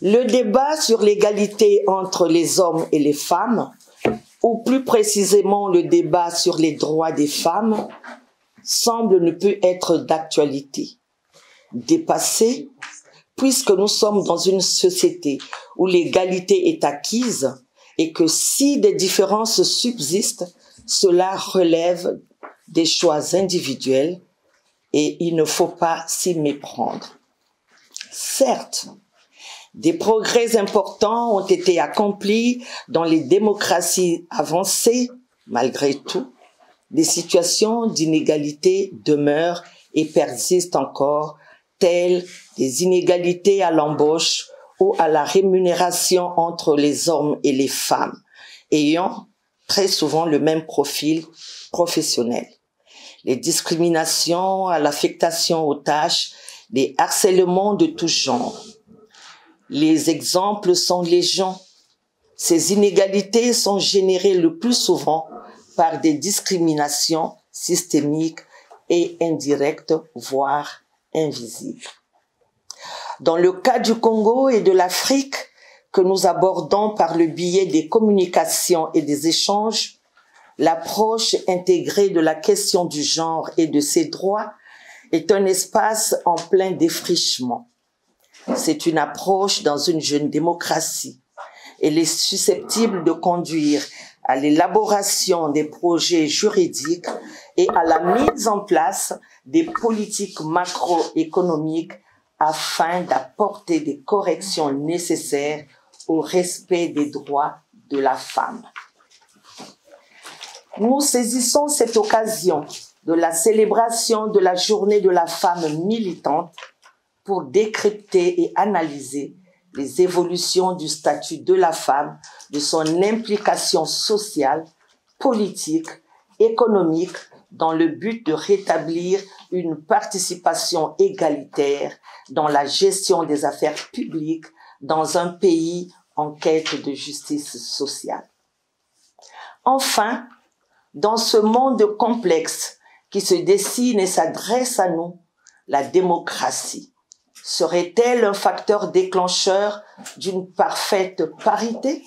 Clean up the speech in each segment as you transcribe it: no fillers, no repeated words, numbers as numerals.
Le débat sur l'égalité entre les hommes et les femmes, ou plus précisément le débat sur les droits des femmes, semble ne plus être d'actualité. Dépassé, puisque nous sommes dans une société où l'égalité est acquise et que si des différences subsistent, cela relève des choix individuels et il ne faut pas s'y méprendre. Certes, des progrès importants ont été accomplis dans les démocraties avancées. Malgré tout, des situations d'inégalité demeurent et persistent encore, telles des inégalités à l'embauche ou à la rémunération entre les hommes et les femmes, ayant très souvent le même profil professionnel. Les discriminations à l'affectation aux tâches, les harcèlements de tout genre. Les exemples sont légion. Ces inégalités sont générées le plus souvent par des discriminations systémiques et indirectes, voire invisibles. Dans le cas du Congo et de l'Afrique, que nous abordons par le biais des communications et des échanges, l'approche intégrée de la question du genre et de ses droits est un espace en plein défrichement. C'est une approche dans une jeune démocratie. Elle est susceptible de conduire à l'élaboration des projets juridiques et à la mise en place des politiques macroéconomiques afin d'apporter des corrections nécessaires au respect des droits de la femme. Nous saisissons cette occasion de la célébration de la Journée de la femme militante pour décrypter et analyser les évolutions du statut de la femme, de son implication sociale, politique, économique, dans le but de rétablir une participation égalitaire dans la gestion des affaires publiques dans un pays en quête de justice sociale. Enfin, dans ce monde complexe qui se dessine et s'adresse à nous, la démocratie serait-elle un facteur déclencheur d'une parfaite parité?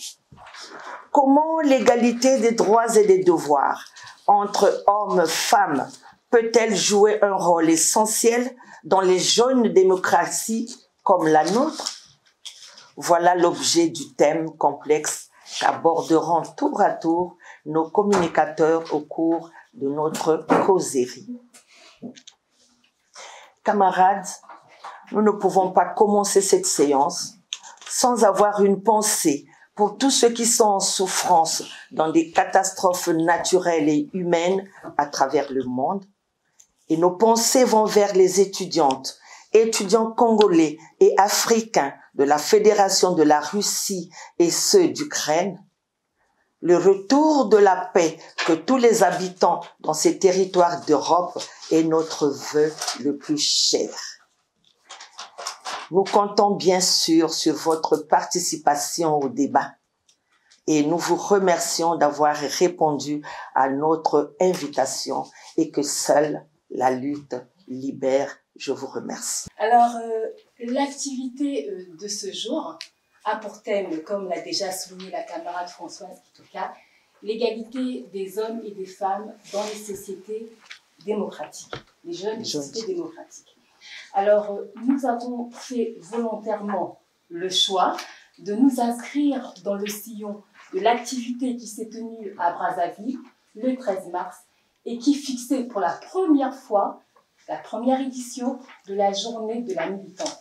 Comment l'égalité des droits et des devoirs entre hommes et femmes peut-elle jouer un rôle essentiel dans les jeunes démocraties comme la nôtre? Voilà l'objet du thème complexe qu'aborderont tour à tour nos communicateurs au cours de notre causerie. Camarades, nous ne pouvons pas commencer cette séance sans avoir une pensée pour tous ceux qui sont en souffrance dans des catastrophes naturelles et humaines à travers le monde. Et nos pensées vont vers les étudiants congolais et africains de la Fédération de la Russie et ceux d'Ukraine. Le retour de la paix que tous les habitants dans ces territoires d'Europe est notre vœu le plus cher. Nous comptons bien sûr sur votre participation au débat et nous vous remercions d'avoir répondu à notre invitation et que seule la lutte libère. Je vous remercie. Alors, l'activité de ce jour a pour thème, comme l'a déjà souligné la camarade Françoise Kitoka, l'égalité des hommes et des femmes dans les sociétés démocratiques, les jeunes sociétés démocratiques. Alors, nous avons fait volontairement le choix de nous inscrire dans le sillon de l'activité qui s'est tenue à Brazzaville le 13 mars et qui fixait pour la première fois la première édition de la journée de la militante.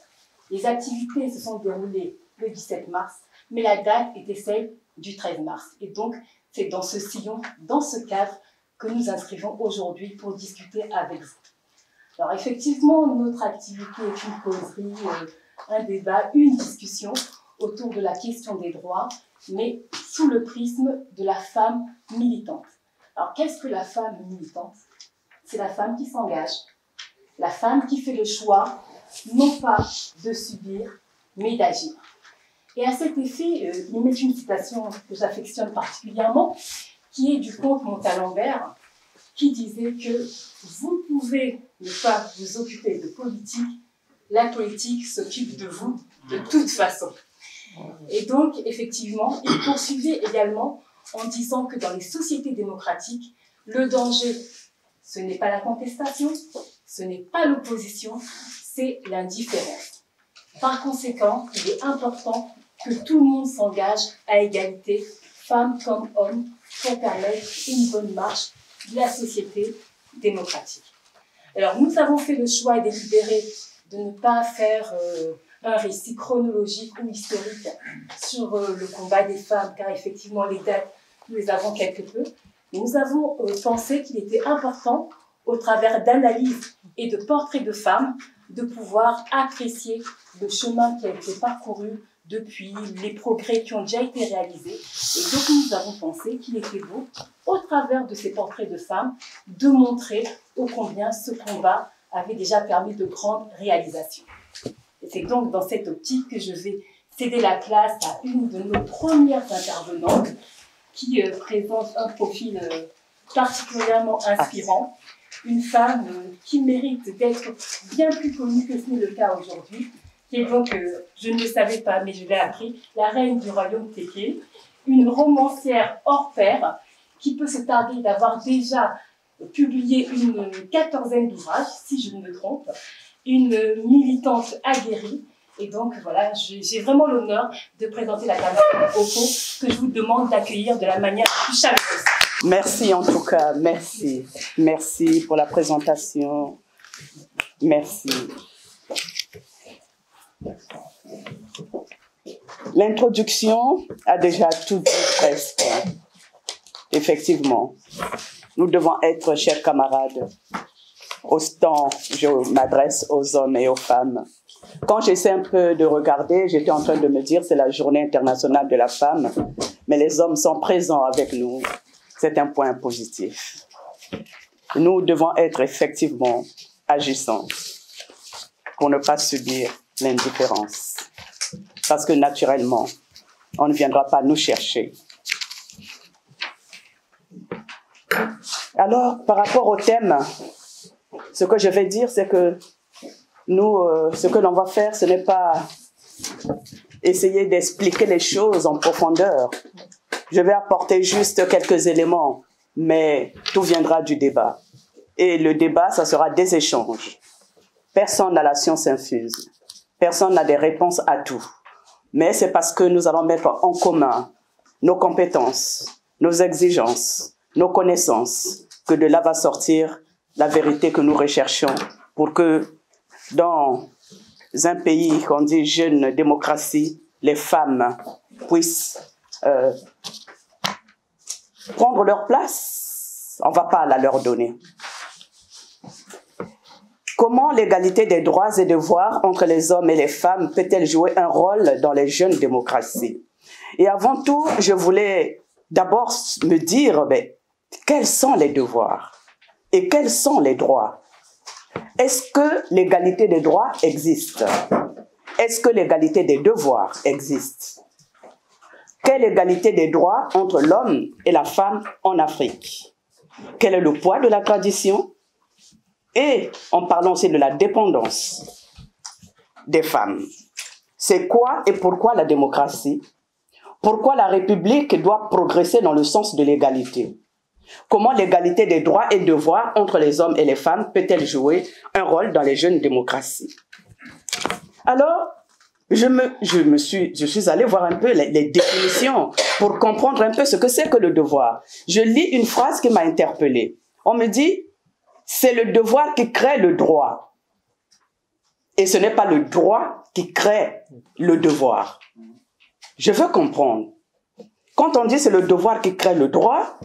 Les activités se sont déroulées le 17 mars, mais la date était celle du 13 mars. Et donc, c'est dans ce sillon, dans ce cadre, que nous inscrivons aujourd'hui pour discuter avec vous. Alors effectivement, notre activité est une causerie, un débat, une discussion autour de la question des droits, mais sous le prisme de la femme militante. Alors qu'est-ce que la femme militante? C'est la femme qui s'engage, la femme qui fait le choix, non pas de subir, mais d'agir. Et à cet effet, il met une citation que j'affectionne particulièrement, qui est du comte Montalembert, qui disait que vous pouvez ne pas vous occuper de politique, la politique s'occupe de vous de toute façon. Et donc, effectivement, il poursuivait également en disant que dans les sociétés démocratiques, le danger, ce n'est pas la contestation, ce n'est pas l'opposition, c'est l'indifférence. Par conséquent, il est important que tout le monde s'engage à égalité, femmes comme hommes, pour permettre une bonne marche de la société démocratique. Alors, nous avons fait le choix délibéré de ne pas faire un récit chronologique ou historique sur le combat des femmes, car effectivement, les dates, nous les avons quelque peu. Mais nous avons pensé qu'il était important, au travers d'analyses et de portraits de femmes, de pouvoir apprécier le chemin qui a été parcouru depuis, les progrès qui ont déjà été réalisés. Et donc, nous avons pensé qu'il était beau, au travers de ces portraits de femmes, de montrer ô combien ce combat avait déjà permis de grandes réalisations. Et c'est donc dans cette optique que je vais céder la place à une de nos premières intervenantes qui présente un profil particulièrement inspirant, une femme qui mérite d'être bien plus connue que ce n'est le cas aujourd'hui, qui est donc, je ne le savais pas, mais je l'ai appris, la reine du royaume Téké, une romancière hors pair, qui peut se targuer d'avoir déjà publié une 14aine d'ouvrages, si je ne me trompe, une militante aguerrie. Et donc, voilà, j'ai vraiment l'honneur de présenter la camarade Oko, que je vous demande d'accueillir de la manière la plus chaleureuse. Merci en tout cas, merci. Merci pour la présentation. Merci. L'introduction a déjà tout dit presque. Effectivement, nous devons être, chers camarades, autant je m'adresse aux hommes et aux femmes. Quand j'essaie un peu de regarder, j'étais en train de me dire c'est la journée internationale de la femme, mais les hommes sont présents avec nous. C'est un point positif. Nous devons être effectivement agissants pour ne pas subir l'indifférence. Parce que naturellement, on ne viendra pas nous chercher. Alors, par rapport au thème, ce que je vais dire, c'est que nous, ce que l'on va faire, ce n'est pas essayer d'expliquer les choses en profondeur. Je vais apporter juste quelques éléments, mais tout viendra du débat. Et le débat, ça sera des échanges. Personne n'a la science infuse. Personne n'a des réponses à tout. Mais c'est parce que nous allons mettre en commun nos compétences, nos exigences, nos connaissances, que de là va sortir la vérité que nous recherchons pour que dans un pays qu'on dit jeune démocratie, les femmes puissent prendre leur place. On ne va pas la leur donner. Comment l'égalité des droits et devoirs entre les hommes et les femmes peut-elle jouer un rôle dans les jeunes démocraties? Et avant tout, je voulais d'abord me dire, quels sont les devoirs et quels sont les droits? Est-ce que l'égalité des droits existe? Est-ce que l'égalité des devoirs existe? Quelle égalité des droits entre l'homme et la femme en Afrique? Quel est le poids de la tradition? Et en parlant aussi de la dépendance des femmes. C'est quoi et pourquoi la démocratie? Pourquoi la République doit progresser dans le sens de l'égalité? Comment l'égalité des droits et devoirs entre les hommes et les femmes peut-elle jouer un rôle dans les jeunes démocraties? Alors, je suis allée voir un peu les définitions pour comprendre un peu ce que c'est que le devoir. Je lis une phrase qui m'a interpellée. On me dit, c'est le devoir qui crée le droit. Et ce n'est pas le droit qui crée le devoir. Je veux comprendre. Quand on dit c'est le devoir qui crée le droit,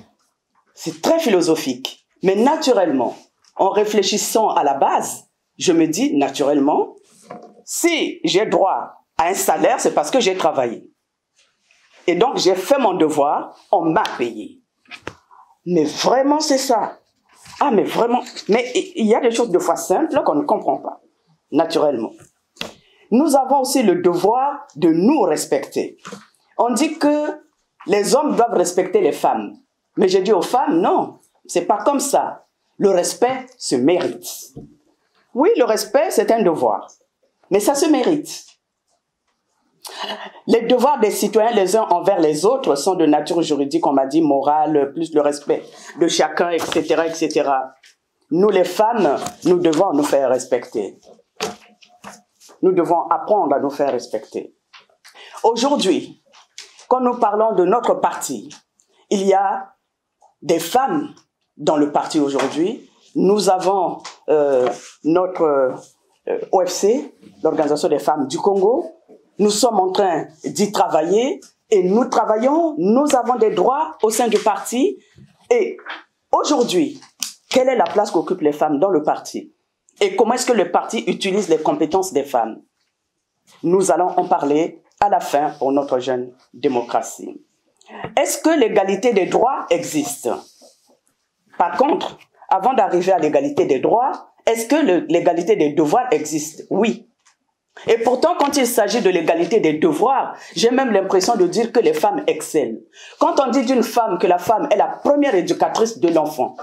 c'est très philosophique. Mais naturellement, en réfléchissant à la base, je me dis naturellement, si j'ai droit à un salaire, c'est parce que j'ai travaillé. Et donc, j'ai fait mon devoir, on m'a payé. Mais vraiment, c'est ça. Ah, mais vraiment, mais il y a des choses de fois simples qu'on ne comprend pas, naturellement. Nous avons aussi le devoir de nous respecter. On dit que les hommes doivent respecter les femmes. Mais j'ai dit aux femmes, non, c'est pas comme ça. Le respect se mérite. Oui, le respect, c'est un devoir. Mais ça se mérite. Les devoirs des citoyens les uns envers les autres sont de nature juridique, on m'a dit, morale, plus le respect de chacun, etc., etc. Nous, les femmes, nous devons nous faire respecter. Nous devons apprendre à nous faire respecter. Aujourd'hui, quand nous parlons de notre parti, il y a des femmes dans le parti aujourd'hui. Nous avons notre OFC, l'Organisation des femmes du Congo. Nous sommes en train d'y travailler et nous travaillons, nous avons des droits au sein du parti. Et aujourd'hui, quelle est la place qu'occupent les femmes dans le parti? Et comment est-ce que le parti utilise les compétences des femmes? Nous allons en parler à la fin pour notre jeune démocratie. Est-ce que l'égalité des droits existe? Par contre, avant d'arriver à l'égalité des droits, est-ce que l'égalité des devoirs existe? Oui. Et pourtant, quand il s'agit de l'égalité des devoirs, j'ai même l'impression de dire que les femmes excellent. Quand on dit d'une femme que la femme est la première éducatrice de l'enfant,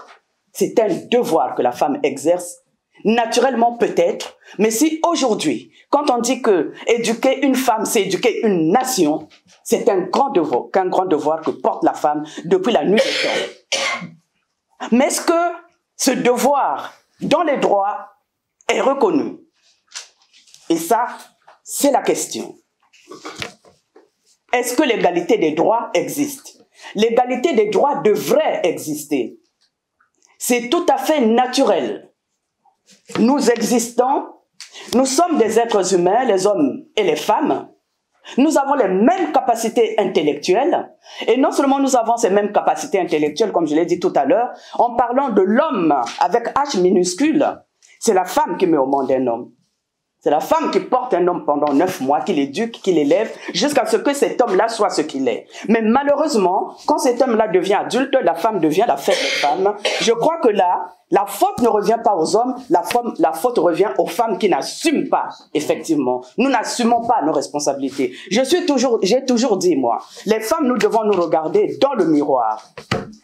c'est un devoir que la femme exerce, naturellement peut-être, mais si aujourd'hui, quand on dit que éduquer une femme, c'est éduquer une nation, c'est un grand devoir que porte la femme depuis la nuit des temps. Mais est-ce que ce devoir, dans les droits, est reconnu? Et ça, c'est la question. Est-ce que l'égalité des droits existe? L'égalité des droits devrait exister. C'est tout à fait naturel. Nous existons, nous sommes des êtres humains, les hommes et les femmes. Nous avons les mêmes capacités intellectuelles. Et non seulement nous avons ces mêmes capacités intellectuelles, comme je l'ai dit tout à l'heure, en parlant de l'homme avec H minuscule, c'est la femme qui met au monde un homme. C'est la femme qui porte un homme pendant 9 mois, qui l'éduque, qui l'élève, jusqu'à ce que cet homme-là soit ce qu'il est. Mais malheureusement, quand cet homme-là devient adulte, la femme devient la fête des femmes. Je crois que là, la faute ne revient pas aux hommes, la faute revient aux femmes qui n'assument pas, effectivement. Nous n'assumons pas nos responsabilités. J'ai toujours dit, moi, les femmes, nous devons nous regarder dans le miroir.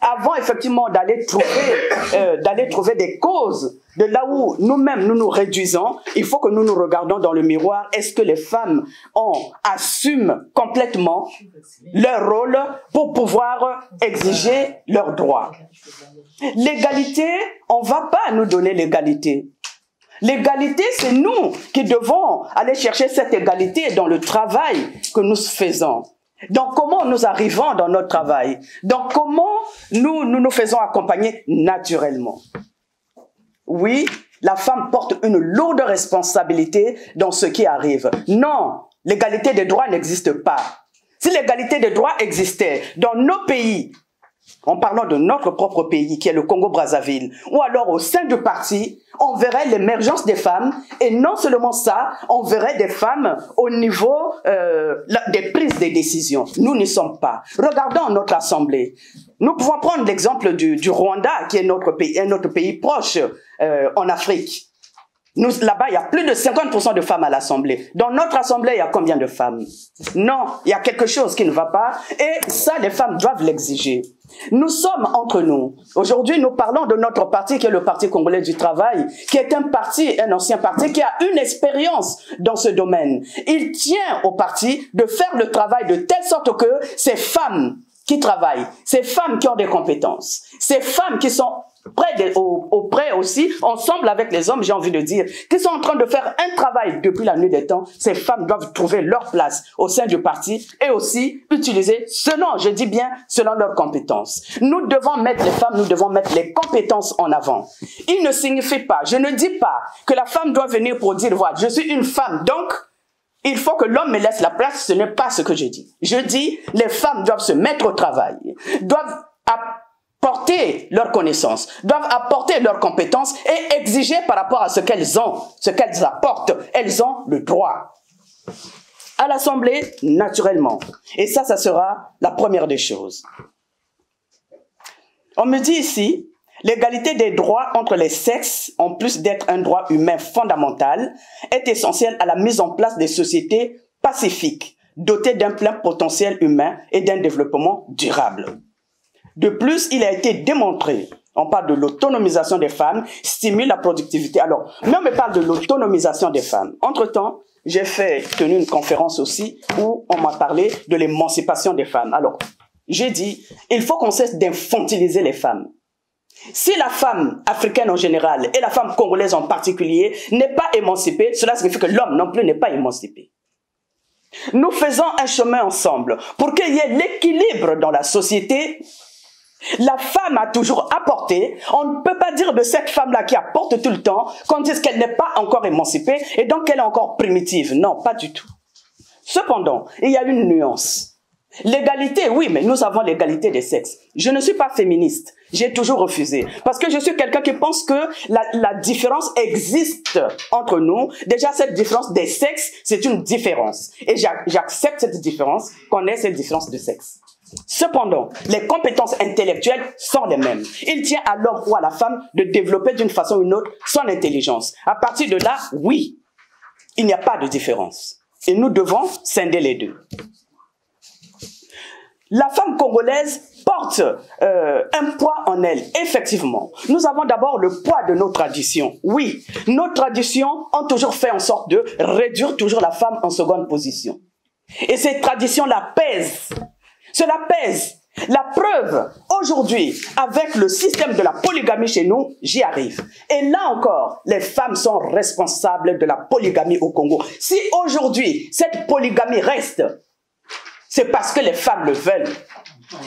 Avant, effectivement, d'aller trouver des causes de là où nous-mêmes nous nous réduisons, il faut que nous nous regardions dans le miroir. Est-ce que les femmes assument complètement leur rôle pour pouvoir exiger leurs droits? L'égalité, on ne va pas nous donner l'égalité. L'égalité, c'est nous qui devons aller chercher cette égalité dans le travail que nous faisons. Donc, comment nous arrivons dans notre travail? Donc, comment nous faisons accompagner naturellement? Oui, la femme porte une lourde responsabilité dans ce qui arrive. Non, l'égalité des droits n'existe pas. Si l'égalité des droits existait dans nos pays, en parlant de notre propre pays, qui est le Congo-Brazzaville, ou alors au sein du parti, on verrait l'émergence des femmes, et non seulement ça, on verrait des femmes au niveau des prises de décisions. Nous n'y sommes pas. Regardons notre assemblée. Nous pouvons prendre l'exemple du Rwanda, qui est notre pays proche en Afrique. Là-bas, il y a plus de 50% de femmes à l'Assemblée. Dans notre Assemblée, il y a combien de femmes? Non, il y a quelque chose qui ne va pas. Et ça, les femmes doivent l'exiger. Nous sommes entre nous. Aujourd'hui, nous parlons de notre parti, qui est le Parti congolais du travail, qui est un ancien parti qui a une expérience dans ce domaine. Il tient au parti de faire le travail de telle sorte que ces femmes qui travaillent, ces femmes qui ont des compétences, ces femmes qui sont auprès aussi, ensemble avec les hommes, j'ai envie de dire, qui sont en train de faire un travail depuis la nuit des temps, ces femmes doivent trouver leur place au sein du parti et aussi utiliser je dis bien, selon leurs compétences. Nous devons mettre les femmes, nous devons mettre les compétences en avant. Il ne signifie pas, je ne dis pas que la femme doit venir pour dire, voilà, je suis une femme, donc il faut que l'homme me laisse la place, ce n'est pas ce que je dis. Je dis, les femmes doivent se mettre au travail, doivent apporter leurs connaissances, doivent apporter leurs compétences et exiger par rapport à ce qu'elles ont, ce qu'elles apportent. Elles ont le droit. À l'Assemblée, naturellement. Et ça sera la première des choses. On me dit ici, l'égalité des droits entre les sexes, en plus d'être un droit humain fondamental, est essentielle à la mise en place des sociétés pacifiques, dotées d'un plein potentiel humain et d'un développement durable. De plus, il a été démontré, on parle de l'autonomisation des femmes, stimule la productivité. Alors, mais on me parle de l'autonomisation des femmes. Entre-temps, j'ai tenu une conférence aussi où on m'a parlé de l'émancipation des femmes. Alors, j'ai dit, il faut qu'on cesse d'infantiliser les femmes. Si la femme africaine en général et la femme congolaise en particulier n'est pas émancipée, cela signifie que l'homme non plus n'est pas émancipé. Nous faisons un chemin ensemble pour qu'il y ait l'équilibre dans la société. La femme a toujours apporté. On ne peut pas dire de cette femme-là qui apporte tout le temps qu'on dise qu'elle n'est pas encore émancipée et donc qu'elle est encore primitive. Non, pas du tout. Cependant, il y a une nuance. L'égalité, oui, mais nous avons l'égalité des sexes. Je ne suis pas féministe. J'ai toujours refusé. Parce que je suis quelqu'un qui pense que la différence existe entre nous. Déjà, cette différence des sexes, c'est une différence. Et j'accepte cette différence, qu'on ait cette différence de sexe. Cependant, les compétences intellectuelles sont les mêmes. Il tient à l'homme ou à la femme de développer d'une façon ou d'une autre son intelligence. À partir de là, oui, il n'y a pas de différence. Et nous devons scinder les deux. La femme congolaise porte un poids en elle, effectivement. Nous avons d'abord le poids de nos traditions. Oui, nos traditions ont toujours fait en sorte de réduire toujours la femme en seconde position. Et ces traditions-là pèsent. Cela pèse. La preuve, aujourd'hui, avec le système de la polygamie chez nous, j'y arrive. Et là encore, les femmes sont responsables de la polygamie au Congo. Si aujourd'hui, cette polygamie reste, c'est parce que les femmes le veulent.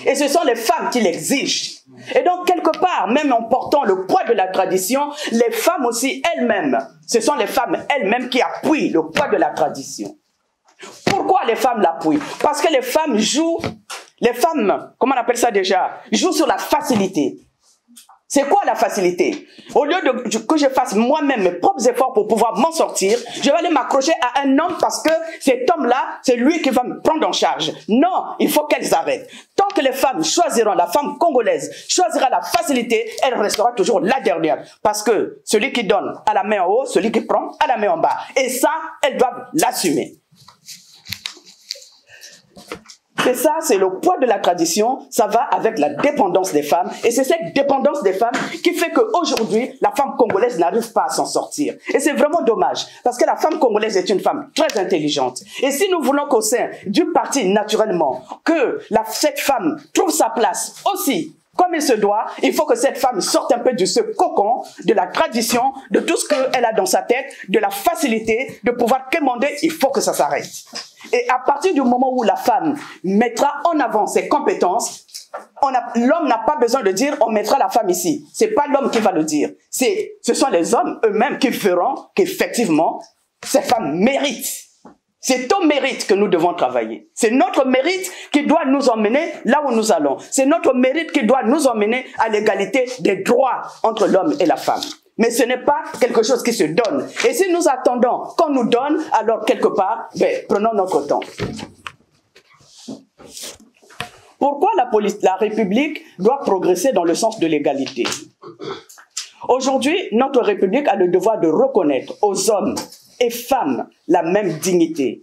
Et ce sont les femmes qui l'exigent. Et donc, quelque part, même en portant le poids de la tradition, les femmes aussi elles-mêmes, ce sont les femmes elles-mêmes qui appuient le poids de la tradition. Pourquoi les femmes l'appuient? Parce que les femmes jouent, comment on appelle ça déjà, jouent sur la facilité. C'est quoi la facilité? Au lieu que je fasse moi-même mes propres efforts pour pouvoir m'en sortir, je vais aller m'accrocher à un homme parce que cet homme-là, c'est lui qui va me prendre en charge. Non, il faut qu'elles arrêtent. Tant que les femmes choisiront, la femme congolaise choisira la facilité, elle restera toujours la dernière. Parce que celui qui donne à la main en haut, celui qui prend à la main en bas. Et ça, elles doivent l'assumer. Et ça, c'est le poids de la tradition, ça va avec la dépendance des femmes. Et c'est cette dépendance des femmes qui fait qu'aujourd'hui, la femme congolaise n'arrive pas à s'en sortir. Et c'est vraiment dommage, parce que la femme congolaise est une femme très intelligente. Et si nous voulons qu'au sein du parti, naturellement, que cette femme trouve sa place aussi, comme il se doit, il faut que cette femme sorte un peu de ce cocon, de la tradition, de tout ce qu'elle a dans sa tête, de la facilité, de pouvoir commander, il faut que ça s'arrête. Et à partir du moment où la femme mettra en avant ses compétences, l'homme n'a pas besoin de dire on mettra la femme ici. C'est pas l'homme qui va le dire. Ce sont les hommes eux-mêmes qui feront qu'effectivement, ces femmes méritent. C'est au mérite que nous devons travailler. C'est notre mérite qui doit nous emmener là où nous allons. C'est notre mérite qui doit nous emmener à l'égalité des droits entre l'homme et la femme. Mais ce n'est pas quelque chose qui se donne. Et si nous attendons qu'on nous donne, alors quelque part, prenons notre temps. Pourquoi la République doit progresser dans le sens de l'égalité? Aujourd'hui, notre République a le devoir de reconnaître aux hommes et femmes la même dignité.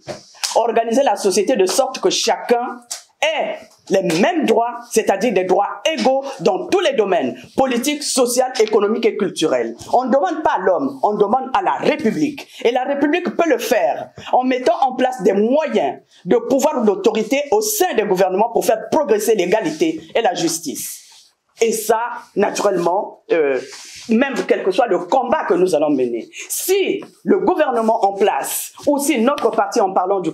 Organiser la société de sorte que chacun ait les mêmes droits, c'est-à-dire des droits égaux dans tous les domaines, politiques, sociaux, économiques et culturels. On ne demande pas à l'homme, on demande à la République. Et la République peut le faire en mettant en place des moyens de pouvoir d'autorité au sein des gouvernements pour faire progresser l'égalité et la justice. Et ça, naturellement, même quel que soit le combat que nous allons mener, si le gouvernement en place, ou si notre parti, en parlant de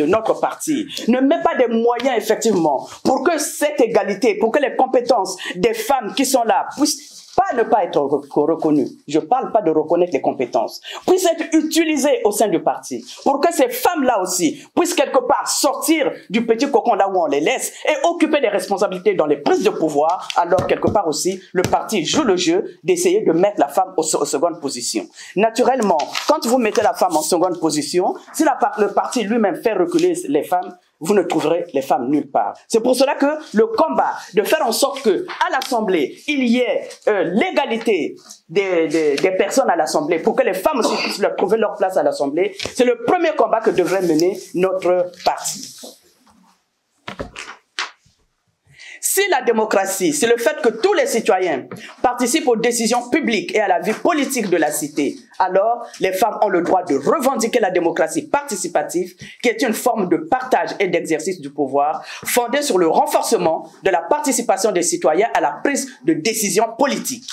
notre parti, ne met pas des moyens effectivement pour que cette égalité, pour que les compétences des femmes qui sont là puissent ne pas être reconnues, je ne parle pas de reconnaître les compétences, puissent être utilisées au sein du parti, pour que ces femmes-là aussi puissent quelque part sortir du petit cocon là où on les laisse et occuper des responsabilités dans les prises de pouvoir, alors quelque part aussi, le parti joue le jeu d'essayer de mettre la femme en seconde position. Naturellement, quand vous mettez la femme en seconde position, si le parti lui-même fait reculer les femmes, vous ne trouverez les femmes nulle part. C'est pour cela que le combat de faire en sorte que à l'Assemblée, il y ait l'égalité des personnes à l'Assemblée, pour que les femmes aussi puissent trouver leur place à l'Assemblée, c'est le premier combat que devrait mener notre parti. Si la démocratie, c'est le fait que tous les citoyens participent aux décisions publiques et à la vie politique de la cité, alors les femmes ont le droit de revendiquer la démocratie participative, qui est une forme de partage et d'exercice du pouvoir, fondée sur le renforcement de la participation des citoyens à la prise de décisions politiques.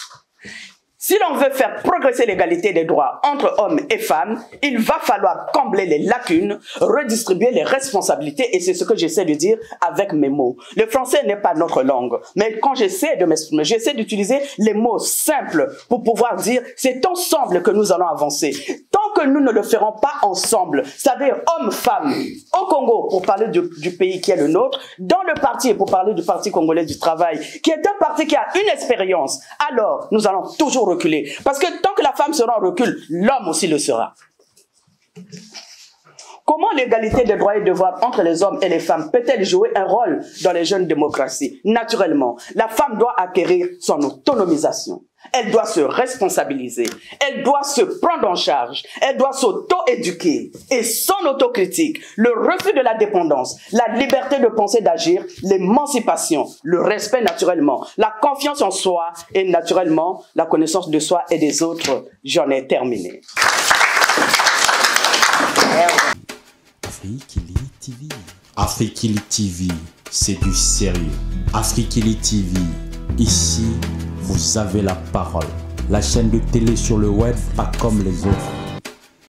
Si l'on veut faire progresser l'égalité des droits entre hommes et femmes, il va falloir combler les lacunes, redistribuer les responsabilités, et c'est ce que j'essaie de dire avec mes mots. Le français n'est pas notre langue, mais quand j'essaie de m'exprimer, j'essaie d'utiliser les mots simples pour pouvoir dire c'est ensemble que nous allons avancer. Tant que nous ne le ferons pas ensemble, c'est-à-dire hommes-femmes, au Congo, pour parler du pays qui est le nôtre, dans le parti, pour parler du Parti congolais du travail, qui est un parti qui a une expérience, alors nous allons toujours reculer. Parce que tant que la femme sera en recul, l'homme aussi le sera. Comment l'égalité des droits et devoirs entre les hommes et les femmes peut-elle jouer un rôle dans les jeunes démocraties? Naturellement, la femme doit acquérir son autonomisation. Elle doit se responsabiliser. Elle doit se prendre en charge. Elle doit s'auto-éduquer. Et son autocritique, le refus de la dépendance, la liberté de penser, d'agir, l'émancipation, le respect naturellement, la confiance en soi et naturellement la connaissance de soi et des autres. J'en ai terminé. Afrikili TV. Afrikili TV, c'est du sérieux. Afrikili TV, ici, vous avez la parole. La chaîne de télé sur le web, pas comme les autres.